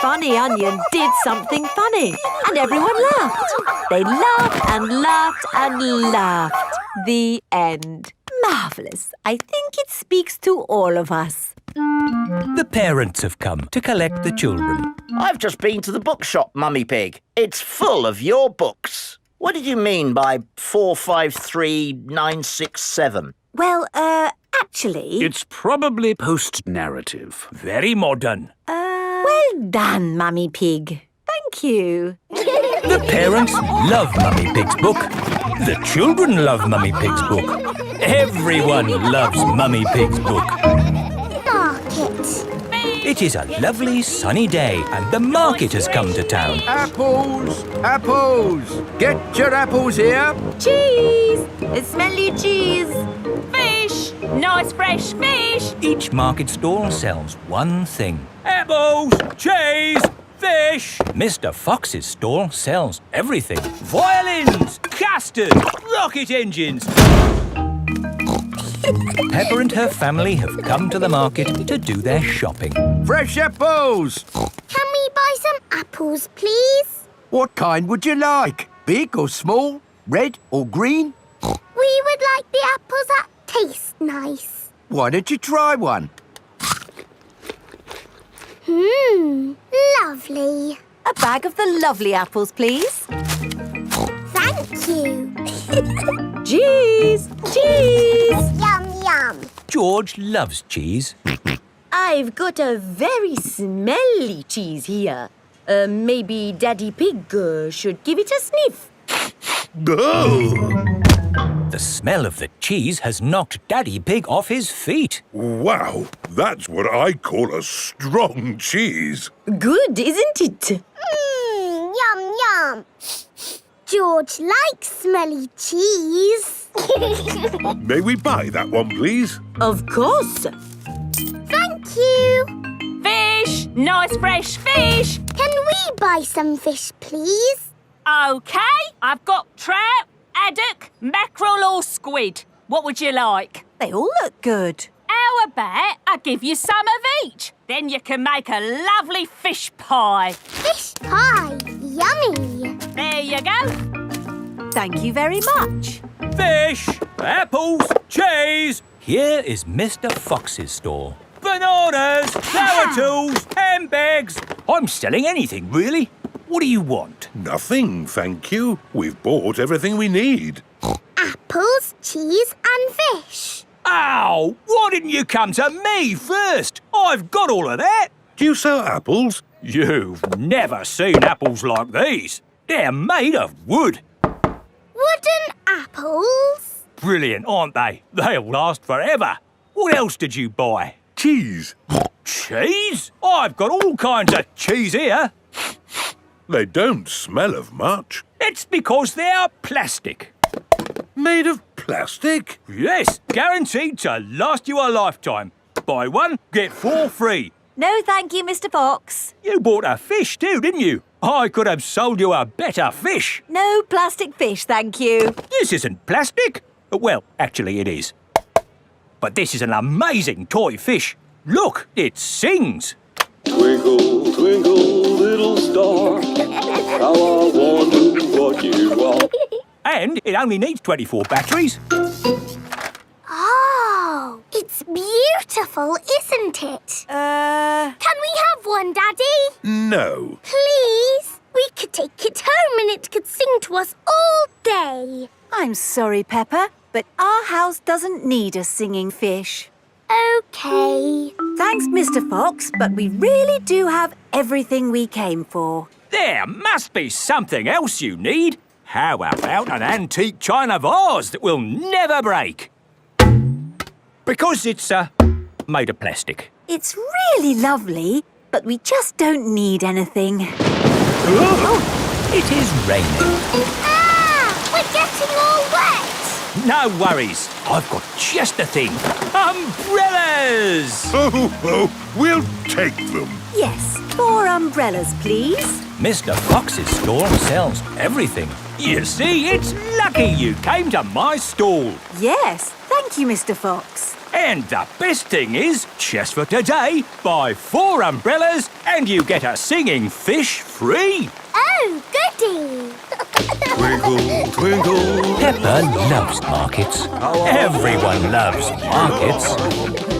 Funny Onion did something funny, and everyone laughed. They laughed and laughed and laughed. The end. Marvellous. I think it speaks to all of us. The parents have come to collect the children. I've just been to the bookshop, Mummy Pig. It's full of your books. What did you mean by 453967? Well, actually... It's probably post-narrative. Very modern. Well done, Mummy Pig. Thank you. The parents love Mummy Pig's book. The children love Mummy Pig's book. Everyone loves Mummy Pig's book. Market. It is a lovely sunny day and the market has come to town. Apples! Apples! Get your apples here. Cheese! Smelly cheese! Fish! Nice fresh fish! Each market stall sells one thing. Apples, cheese, fish. Mr. Fox's stall sells everything. Violins, casters, rocket engines. Peppa and her family have come to the market to do their shopping. Fresh apples! Can we buy some apples, please? What kind would you like? Big or small? Red or green? We would like the apples that taste nice. Why don't you try one? Lovely. A bag of the lovely apples, please. Thank you. Cheese! Cheese! Yum, yum. George loves cheese. I've got a very smelly cheese here. Maybe Daddy Pig should give it a sniff. Oh! The smell of the cheese has knocked Daddy Pig off his feet. Wow, that's what I call a strong cheese. Good, isn't it? Yum, yum. George likes smelly cheese. May we buy that one, please? Of course. Thank you. Fish! Nice fresh fish! Can we buy some fish, please? OK, I've got trout, haddock, mackerel or squid. What would you like? They all look good. How about I give you some of each? Then you can make a lovely fish pie. Fish pie. Yummy. There you go. Thank you very much. Fish, apples, cheese. Here is Mr. Fox's store. Bananas, flower tools, handbags. I'm selling anything, really. What do you want? Nothing, thank you. We've bought everything we need. Apples, cheese and fish. Ow! Why didn't you come to me first? I've got all of that. Do you sell apples? You've never seen apples like these. They're made of wood. Wooden apples. Brilliant, aren't they? They'll last forever. What else did you buy? Cheese. Cheese? I've got all kinds of cheese here. They don't smell of much. It's because they're plastic. Made of plastic? Yes, guaranteed to last you a lifetime. Buy one, get 4 free. No, thank you, Mr. Fox. You bought a fish too, didn't you? I could have sold you a better fish. No plastic fish, thank you. This isn't plastic. Well, actually it is. But this is an amazing toy fish. Look, it sings. Twinkle, twinkle, little star, how I wonder what you are. And it only needs 24 batteries. Oh, it's beautiful, isn't it? Can we have one, Daddy? No. Please? We could take it home and it could sing to us all day. I'm sorry, Peppa, but our house doesn't need a singing fish. OK. Thanks, Mr. Fox, but we really do have everything we came for. There must be something else you need. How about an antique china vase that will never break? Because it's made of plastic. It's really lovely, but we just don't need anything. Oh, it is raining. Ah! We're getting all wet. No worries. I've got just the thing. Umbrellas! Oh, we'll take them. Yes, 4 umbrellas, please. Mr. Fox's store sells everything. You see, it's lucky you came to my stall. Yes, thank you, Mr. Fox. And the best thing is, just for today, buy 4 umbrellas and you get a singing fish free. Oh, goody. Twinkle, twinkle. Peppa loves markets. Everyone loves markets.